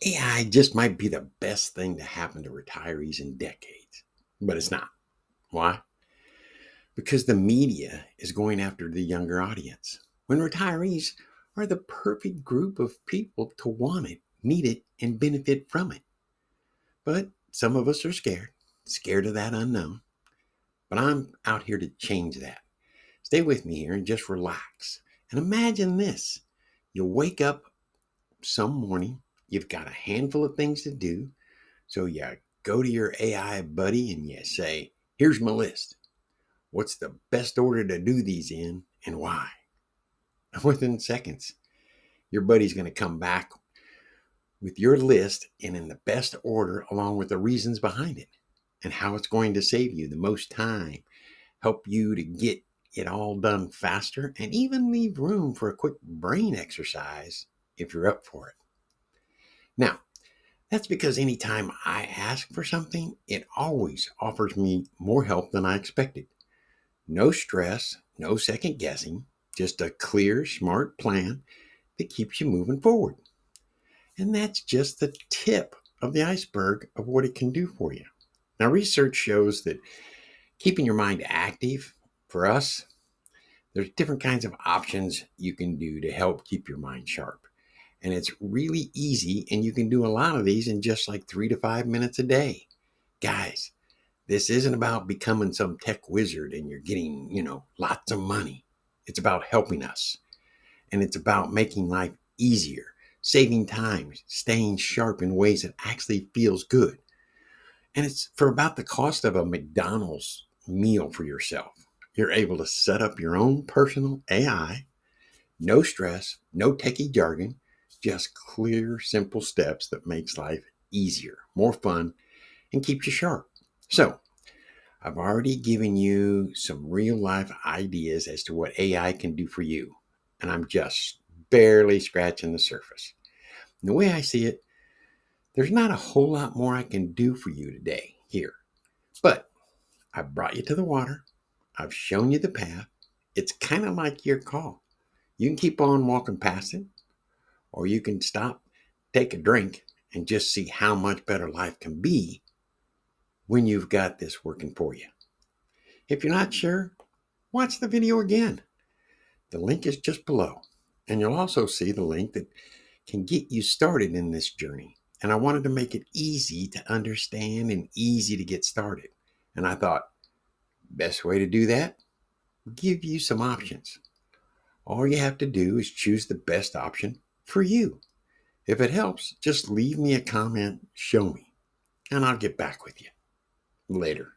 AI just might be the best thing to happen to retirees in decades, but it's not. Why? Because the media is going after the younger audience, when retirees are the perfect group of people to want it, need it, and benefit from it. But some of us are scared of that unknown. But I'm out here to change that. Stay with me here and just relax. And imagine this: you wake up some morning, you've got a handful of things to do. So you go to your AI buddy and you say, here's my list. What's the best order to do these in and why? Within seconds, your buddy's going to come back with your list and in the best order, along with the reasons behind it and how it's going to save you the most time, help you to get it all done faster, and even leave room for a quick brain exercise if you're up for it. Now, that's because anytime I ask for something, it always offers me more help than I expected. No stress, no second guessing, just a clear, smart plan that keeps you moving forward. And that's just the tip of the iceberg of what it can do for you. Now, research shows that keeping your mind active, for us, there's different kinds of options you can do to help keep your mind sharp. And it's really easy, and you can do a lot of these in just like 3 to 5 minutes a day. Guys, this isn't about becoming some tech wizard and you're getting, lots of money. It's about helping us. And it's about making life easier, saving time, staying sharp in ways that actually feels good. And it's for about the cost of a McDonald's meal for yourself. You're able to set up your own personal AI, no stress, no techie jargon, just clear, simple steps that makes life easier, more fun, and keeps you sharp. So, I've already given you some real life ideas as to what AI can do for you, and I'm just barely scratching the surface. And the way I see it, there's not a whole lot more I can do for you today here, but I've brought you to the water. I've shown you the path. It's kind of like your call. You can keep on walking past it, or you can stop, take a drink, and just see how much better life can be when you've got this working for you. If you're not sure, watch the video again. The link is just below. And you'll also see the link that can get you started in this journey. And I wanted to make it easy to understand and easy to get started. And I thought, best way to do that, give you some options. All you have to do is choose the best option for you. If it helps, just leave me a comment, show me, and I'll get back with you later.